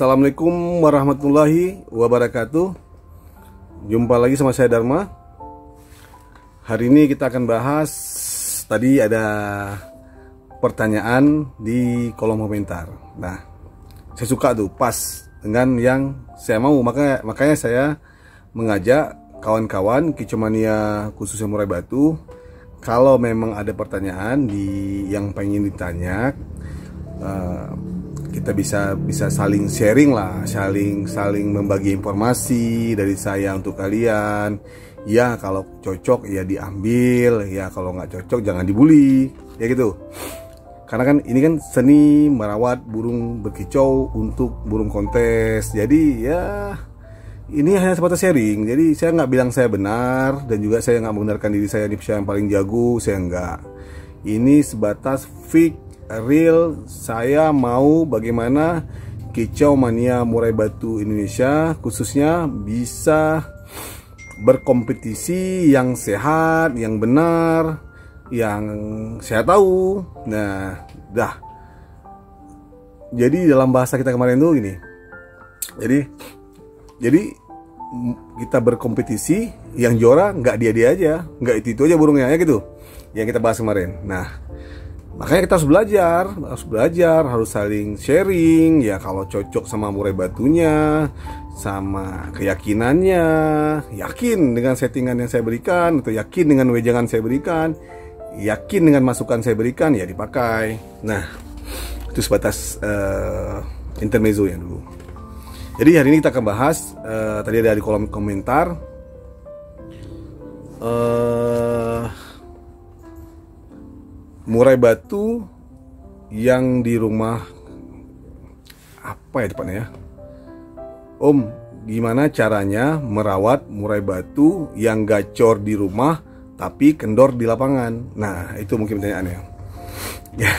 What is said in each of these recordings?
Assalamualaikum warahmatullahi wabarakatuh. Jumpa lagi sama saya Dharma. Hari ini kita akan bahas, tadi ada pertanyaan di kolom komentar. Nah, saya suka tuh pas dengan yang saya mau, makanya saya mengajak kawan-kawan Kicomania khususnya Murai Batu, kalau memang ada pertanyaan yang pengen ditanya, kita bisa saling sharing lah, saling membagi informasi dari saya untuk kalian. Ya kalau cocok ya diambil, ya kalau nggak cocok jangan dibully, ya gitu. Karena kan ini kan seni merawat burung berkicau untuk burung kontes. Jadi ya ini hanya sebatas sharing. Jadi saya nggak bilang saya benar, dan juga saya nggak membenarkan diri saya ini yang paling jago. Saya nggak. Ini sebatas fake real. Saya mau bagaimana Kicau Mania Murai Batu Indonesia khususnya bisa berkompetisi yang sehat, yang benar, yang saya tahu. Nah, jadi dalam bahasa kita kemarin tuh gini. Jadi kita berkompetisi, yang juara nggak dia aja, nggak itu aja burungnya, ya gitu. Yang kita bahas kemarin. Nah, makanya kita harus belajar, harus saling sharing. Ya kalau cocok sama murai batunya, sama keyakinannya, yakin dengan settingan yang saya berikan, atau yakin dengan wejangan saya berikan, yakin dengan masukan saya berikan, ya dipakai. Nah, itu sebatas intermezzo ya dulu. Jadi hari ini kita akan bahas, tadi ada di kolom komentar, murai batu yang di rumah, apa ya depannya ya, Om, gimana caranya merawat murai batu yang gacor di rumah tapi kendor di lapangan? Nah, itu mungkin pertanyaannya. Ya.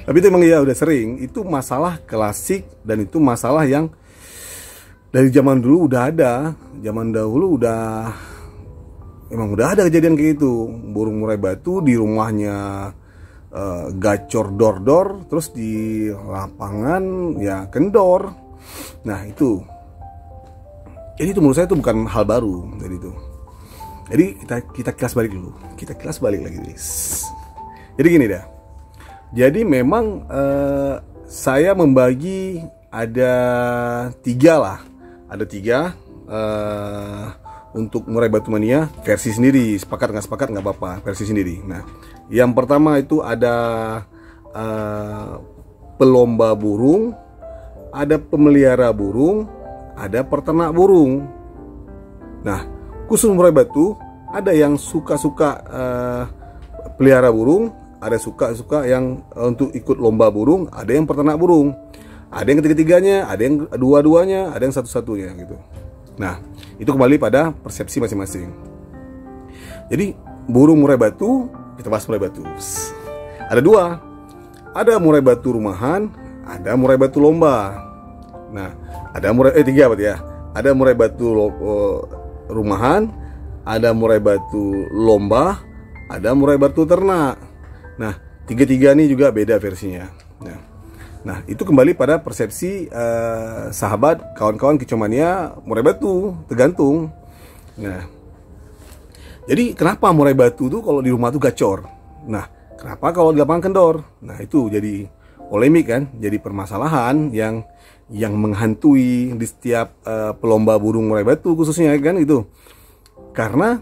Tapi itu emang ya udah sering. Itu masalah klasik, dan itu masalah yang dari zaman dulu udah ada. Zaman dahulu emang udah ada kejadian kayak gitu. Burung murai batu di rumahnya gacor dor-dor, terus di lapangan ya kendor. Nah itu. Jadi itu menurut saya itu bukan hal baru dari itu. Jadi kita kilas balik dulu. Kita kilas balik lagi, guys. Jadi gini dah. Jadi memang saya membagi ada tiga lah. Ada tiga. Untuk murai batu mania versi sendiri, sepakat nggak apa-apa, versi sendiri. Nah, yang pertama itu ada pelomba burung, ada pemelihara burung, ada peternak burung. Nah, khusus murai batu ada yang suka-suka pelihara burung, ada suka-suka yang untuk ikut lomba burung, ada yang peternak burung, ada yang ketiga-tiganya, ada yang dua-duanya, ada yang satu-satunya gitu. Nah, itu kembali pada persepsi masing-masing. Jadi burung murai batu, kita bahas murai batu. Ada dua, ada murai batu rumahan, ada murai batu lomba. Nah, ada tiga berarti ya. Ada murai batu rumahan, ada murai batu lomba, ada murai batu ternak. Nah, tiga-tiga ini juga beda versinya. Nah, itu kembali pada persepsi sahabat, kawan-kawan Kicomania murai batu, tergantung. Nah, jadi kenapa murai batu tuh kalau di rumah tuh gacor? Nah, kenapa kalau di lapangan kendor? Nah, itu jadi polemik kan, jadi permasalahan yang menghantui di setiap pelomba burung murai batu khususnya kan itu. Karena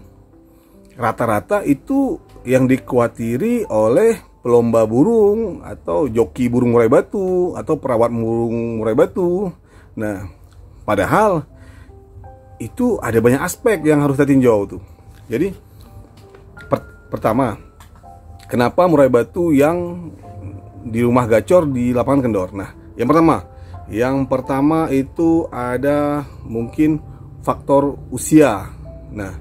rata-rata itu yang dikhawatiri oleh pelomba burung atau joki burung murai batu atau perawat burung murai batu. Nah, padahal itu ada banyak aspek yang harus kita tinjau tuh. Jadi pertama, kenapa murai batu yang di rumah gacor di lapangan kendor? Nah, yang pertama itu ada mungkin faktor usia. Nah,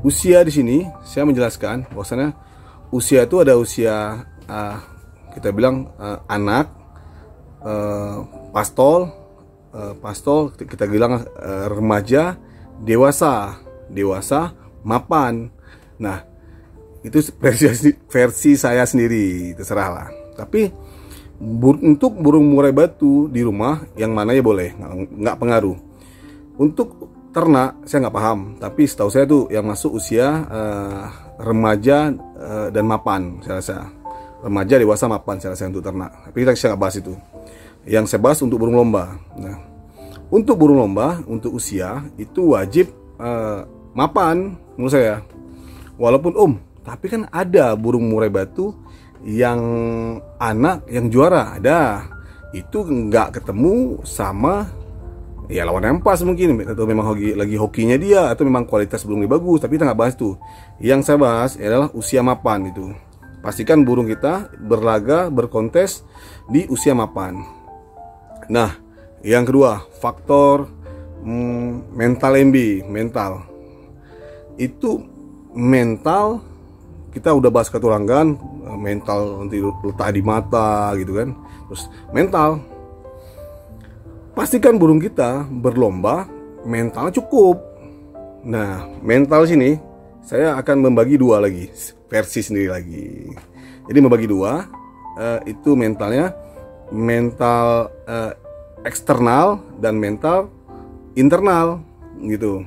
usia di sini saya menjelaskan bahwasanya usia itu ada usia kita bilang anak, pastol, kita bilang remaja, dewasa, mapan. Nah, itu versi saya sendiri, terserah lah. Tapi Untuk burung murai batu di rumah yang mana ya boleh, nggak pengaruh. Untuk ternak saya nggak paham, tapi setahu saya tuh yang masuk usia remaja dan mapan, saya rasa remaja dewasa mapan saya rasa untuk ternak. Tapi saya nggak bahas itu. Yang saya bahas untuk burung lomba. Nah, untuk burung lomba untuk usia itu wajib mapan menurut saya. Walaupun tapi kan ada burung murai batu yang anak yang juara ada, itu nggak ketemu sama ya lawan yang pas mungkin, atau memang lagi hokinya dia, atau memang kualitas burungnya bagus. Tapi kita nggak bahas tuh. Yang saya bahas adalah usia mapan. Itu pastikan burung kita berlaga berkontes di usia mapan. Nah, yang kedua faktor mental MB, mental itu mental. Kita udah bahas keturangan, mental nanti letak di mata gitu kan. Terus mental, pastikan burung kita berlomba mental cukup. Nah, mental sini saya akan membagi dua lagi, versi sendiri lagi. Jadi membagi dua, itu mentalnya mental eksternal dan mental internal gitu.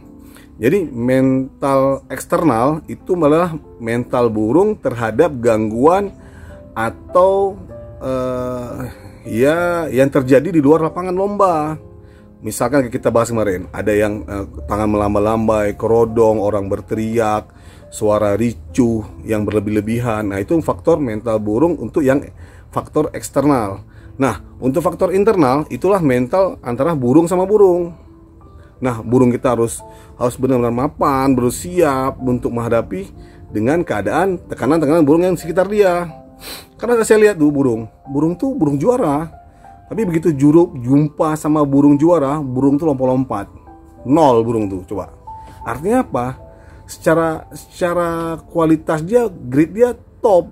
Jadi mental eksternal itu malah mental burung terhadap gangguan atau ya yang terjadi di luar lapangan lomba. Misalkan kita bahas kemarin, ada yang tangan melambai-lambai, kerodong, orang berteriak, suara ricuh yang berlebih-lebihan. Nah, itu faktor mental burung untuk yang faktor eksternal. Nah, untuk faktor internal itulah mental antara burung sama burung. Nah, burung kita harus benar-benar mapan, bersiap untuk menghadapi dengan keadaan tekanan-tekanan burung yang sekitar dia. Karena saya lihat tuh burung tuh burung juara. Tapi begitu jumpa sama burung juara, burung tuh lompat-lompat. Nol burung tuh, coba. Artinya apa? Secara kualitas dia, grade dia top.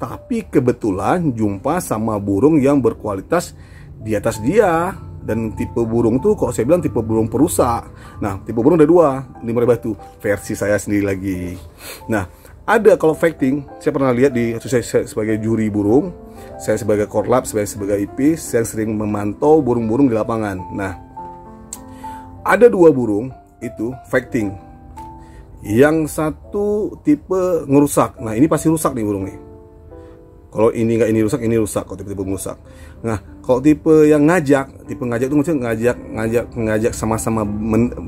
Tapi kebetulan jumpa sama burung yang berkualitas di atas dia. Dan tipe burung tuh kalau saya bilang tipe burung perusak. Nah, tipe burung ada dua di murai batu, versi saya sendiri lagi. Nah, ada kalau fighting, saya pernah lihat di saya sebagai juri burung, saya sebagai korlap, sebagai IP, saya sering memantau burung-burung di lapangan. Nah, ada dua burung itu fighting. Yang satu tipe ngerusak. Nah, ini pasti rusak nih burung nih. Kalau ini nggak ini rusak kalau tipe rusak. Nah, kalau tipe yang ngajak itu maksudnya ngajak sama-sama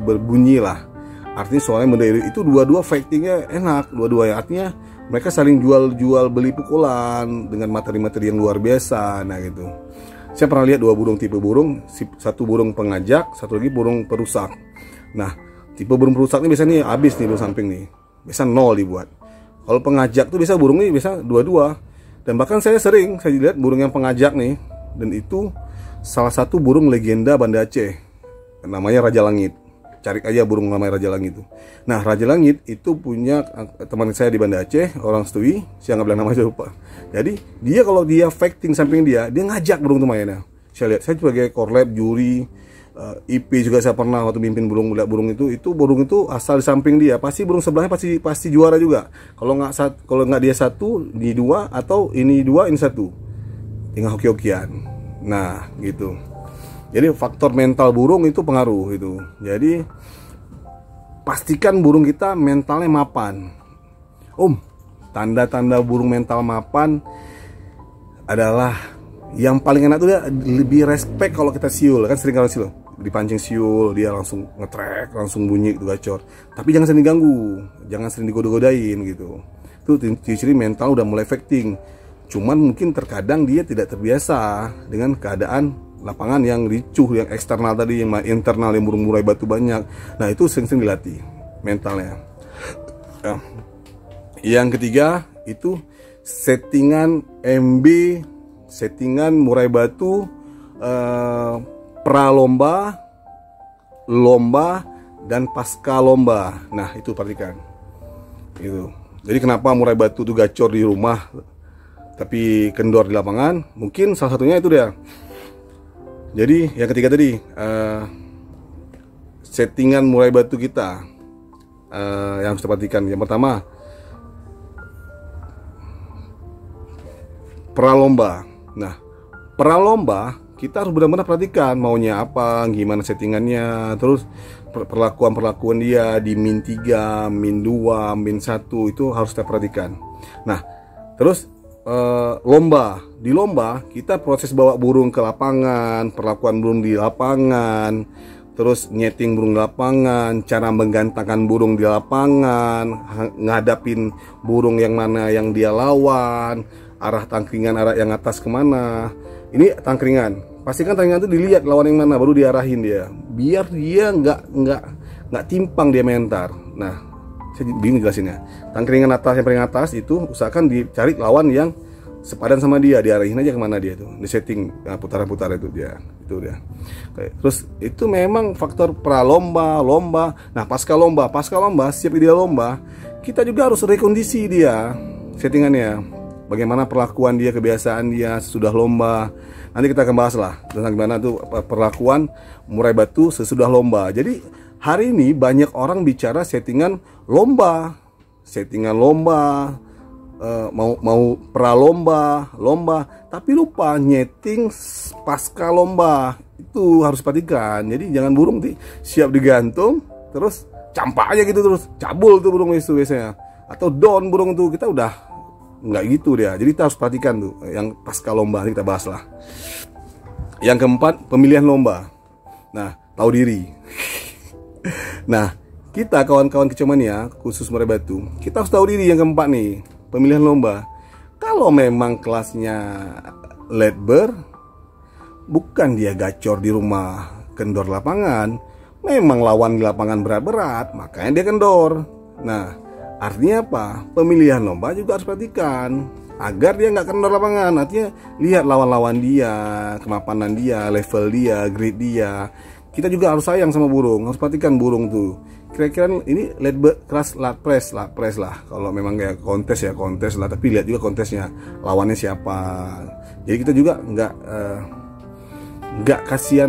berbunyi lah. Artinya soalnya mendiri itu dua-dua fightingnya enak, dua-dua ya. Artinya mereka saling jual beli pukulan dengan materi-materi yang luar biasa. Nah gitu. Saya pernah lihat dua burung tipe burung, satu burung pengajak, satu lagi burung perusak. Nah, tipe burung perusak ini biasanya habis nih burung samping nih, biasa nol dibuat. Kalau pengajak tuh biasa burung ini biasa dua-dua. Dan bahkan saya lihat burung yang pengajak nih, dan itu salah satu burung legenda Banda Aceh, namanya Raja Langit. Cari aja burung namanya Raja Langit itu. Nah, Raja Langit itu punya teman saya di Banda Aceh, orang Setui, saya nggak bilang namanya, lupa. Jadi dia kalau dia fighting samping dia ngajak burung itu mainnya. Saya lihat, saya sebagai korlap, juri, IP juga saya pernah waktu mimpin burung burung itu asal di samping dia pasti burung sebelahnya pasti juara juga. Kalau nggak dia satu, ini dua, atau ini dua, ini satu, tinggal hoki-hokian. Nah gitu. Jadi faktor mental burung itu pengaruh itu. Jadi pastikan burung kita mentalnya mapan. Tanda-tanda burung mental mapan adalah yang paling enak tuh dia lebih respect kalau kita siul. Kan sering kalau siul dipancing siul, dia langsung ngetrek, langsung bunyi itu gacor. Tapi jangan sering diganggu, jangan sering digoda-godain gitu. Itu ciri mental udah mulai fighting. Cuman mungkin terkadang dia tidak terbiasa dengan keadaan lapangan yang ricuh, yang eksternal tadi, yang internal yang burung murai batu banyak. Nah, itu sering-sering dilatih mentalnya. Yang ketiga itu settingan MB, settingan murai batu, pralomba, lomba, dan pasca lomba. Nah, itu perhatikan. Itu. Jadi kenapa murai batu itu gacor di rumah tapi kendor di lapangan? Mungkin salah satunya itu dia. Jadi yang ketiga tadi, settingan murai batu kita yang harus diperhatikan. Yang pertama, pralomba. Nah, Pralomba kita harus benar-benar perhatikan maunya apa, gimana settingannya, terus perlakuan dia di min 3, min 2, min 1 itu harus kita perhatikan. Nah, terus lomba. Di lomba kita proses bawa burung ke lapangan, perlakuan burung di lapangan, terus nyeting burung di lapangan, cara menggantangkan burung di lapangan, ngadapin burung yang mana yang dia lawan, arah tangkringan, arah yang atas kemana. Ini tangkringan, pastikan tangkringan itu dilihat lawan yang mana, baru diarahin dia, biar dia nggak timpang dia mentar. Nah, saya bingung jelasinnya. Tangkringan atas, yang paling atas itu usahakan dicari lawan yang sepadan sama dia, diarahin aja kemana dia tuh, di setting putaran-putaran itu dia. Terus itu memang faktor pralomba, lomba. Nah, pasca lomba, siap dia lomba, kita juga harus rekondisi dia settingannya, bagaimana perlakuan dia, kebiasaan dia sudah lomba. Nanti kita akan bahas lah tentang gimana tuh perlakuan murai batu sesudah lomba. Jadi hari ini banyak orang bicara settingan lomba, mau pralomba, lomba, tapi lupa nyeting pasca lomba. Itu harus perhatikan. Jadi jangan burung siap digantung terus campak aja gitu, terus cabul tuh burung itu biasanya, atau down burung tuh, kita udah nggak gitu dia. Jadi kita harus perhatikan tuh yang pasca lomba, nanti kita bahas lah. Yang keempat, pemilihan lomba. Nah, tahu diri. Nah, kita kawan-kawan kecomania khusus murai batu, kita harus tahu diri. Yang keempat nih, pemilihan lomba. Kalau memang kelasnya leadbird, bukan dia gacor di rumah, kendor lapangan, memang lawan di lapangan berat-berat, makanya dia kendor. Nah, artinya apa? Pemilihan lomba juga harus perhatikan agar dia nggak kendor lapangan. Artinya lihat lawan-lawan dia, kemapanan dia, level dia, grade dia. Kita juga harus sayang sama burung, harus perhatikan burung tuh. Kira-kira ini leadbird kelas lat press lah. Kalau memang kayak kontes ya kontes lah, tapi lihat juga kontesnya, lawannya siapa. Jadi kita juga nggak kasihan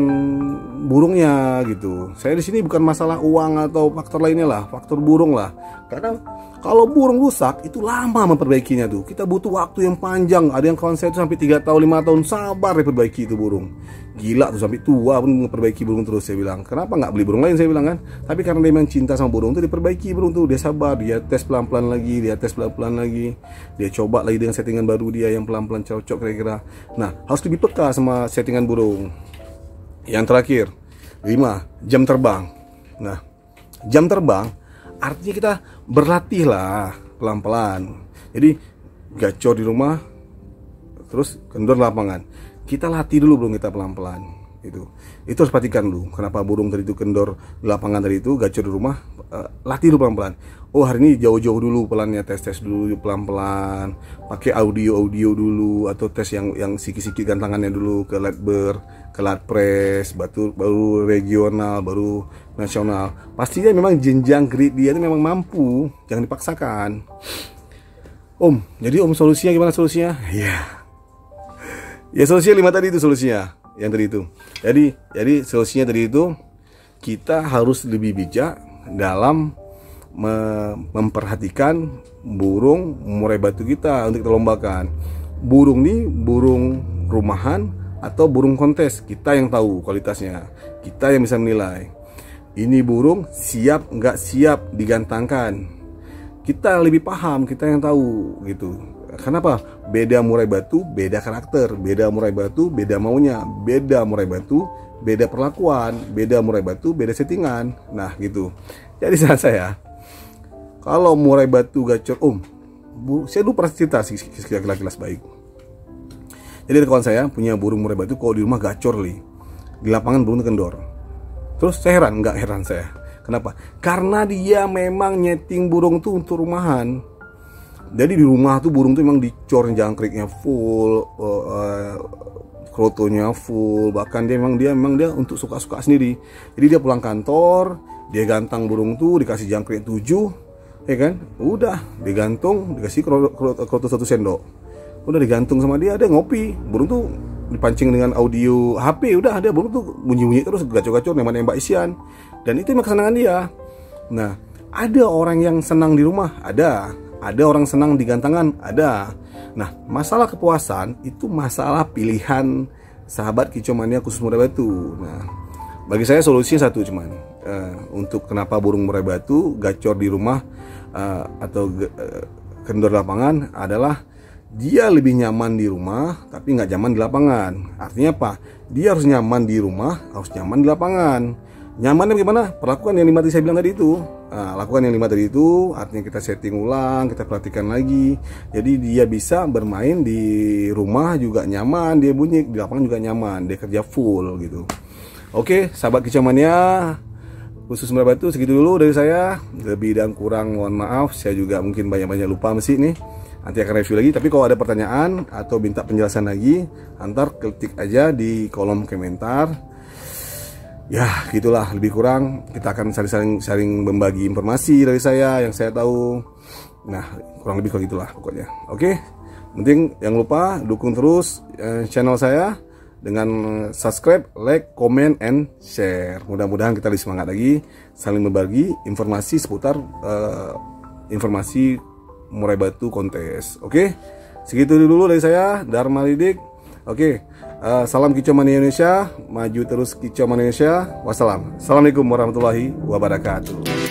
burungnya gitu. Saya di sini bukan masalah uang atau faktor lainnya lah, faktor burung lah. Karena kalau burung rusak itu lama memperbaikinya tuh. Kita butuh waktu yang panjang. Ada yang kawan saya itu sampai 3 tahun, 5 tahun sabar diperbaiki itu burung. Gila tuh, sampai tua pun memperbaiki burung terus. Saya bilang, kenapa nggak beli burung lain, saya bilang kan. Tapi karena dia memang cinta sama burung tuh, diperbaiki burung tuh. Dia sabar, dia tes pelan-pelan lagi, dia coba lagi dengan settingan baru dia yang pelan-pelan cocok kira-kira. Nah, harus lebih peka sama settingan burung. Yang terakhir, 5, jam terbang. Nah, jam terbang artinya kita berlatih lah pelan-pelan. Jadi gacor di rumah, terus kendor lapangan. Kita latih dulu burung kita pelan-pelan. Itu harus perhatikan dulu. Kenapa burung tadi itu kendor di lapangan tadi itu, gacor di rumah, latih dulu pelan-pelan. Oh, hari ini jauh-jauh dulu pelannya, tes dulu pelan-pelan. Pakai audio dulu, atau tes yang sikit-sikit gantangannya dulu ke leadbird, ke lat press, baru regional, baru nasional. Pastinya memang jenjang grade dia itu memang mampu, jangan dipaksakan. Jadi solusinya gimana solusinya? Ya solusinya 5 tadi itu solusinya. Yang tadi itu. Jadi solusinya tadi itu, kita harus lebih bijak dalam memperhatikan burung murai batu kita untuk kita lombakan. Burung nih burung rumahan atau burung kontes, kita yang tahu kualitasnya, kita yang bisa menilai. Ini burung siap nggak siap digantangkan, kita lebih paham, kita yang tahu gitu. Kenapa? Beda murai batu, beda karakter, beda murai batu, beda maunya, beda murai batu, beda perlakuan, beda murai batu, beda settingan. Nah gitu. Jadi saran saya, kalau murai batu gacor, saya dulu pernah cerita sekilas baik. Jadi ada kawan saya punya burung murai batu, kalau di rumah gacor di lapangan burung kendor. Terus saya nggak heran saya. Kenapa? Karena dia memang nyeting burung tuh untuk rumahan. Jadi di rumah tuh burung tuh memang dicor, jangkriknya full, krotonya full, bahkan dia memang dia untuk suka-suka sendiri. Jadi dia pulang kantor, dia gantang burung tuh, dikasih jangkrik 7, ya kan? Udah digantung, dikasih kroto 1 sendok. Udah digantung sama dia ngopi. Burung tuh dipancing dengan audio HP, udah ada burung tuh bunyi-bunyi terus, gacor-gacor nembak isian. Dan itu memang kesenangan dia. Nah, ada orang yang senang di rumah, ada orang senang di gantangan, ada. Nah, masalah kepuasan itu masalah pilihan sahabat kicau mania khusus murai batu. Nah, bagi saya solusinya satu cuman untuk kenapa burung murai batu gacor di rumah atau kendor lapangan adalah dia lebih nyaman di rumah tapi nggak nyaman di lapangan. Artinya apa? Dia harus nyaman di rumah, harus nyaman di lapangan. Nyamannya bagaimana? Perlakukan yang 5 tadi saya bilang tadi itu. Nah, lakukan yang 5 tadi itu, artinya kita setting ulang, kita perhatikan lagi. Jadi dia bisa bermain di rumah juga nyaman, dia bunyi di lapangan juga nyaman, dia kerja full gitu. Oke, sahabat kicau mania khusus murai batu, segitu dulu dari saya. Lebih dan kurang mohon maaf, saya juga mungkin banyak-banyak lupa mesti nih. Nanti akan review lagi, tapi kalau ada pertanyaan atau minta penjelasan lagi, antar ketik aja di kolom komentar. Ya, gitulah lebih kurang kita akan saling membagi informasi dari saya yang saya tahu. Nah, kurang lebih kalau gitulah pokoknya. Oke. Penting jangan lupa dukung terus channel saya dengan subscribe, like, comment, and share. Mudah-mudahan kita lebih semangat lagi saling berbagi informasi seputar informasi murai batu kontes. Oke. Segitu dulu dari saya, Dharma Lidik. Oke. Salam kicau mania Indonesia, maju terus kicau mania Indonesia. Wassalam. Assalamualaikum warahmatullahi wabarakatuh.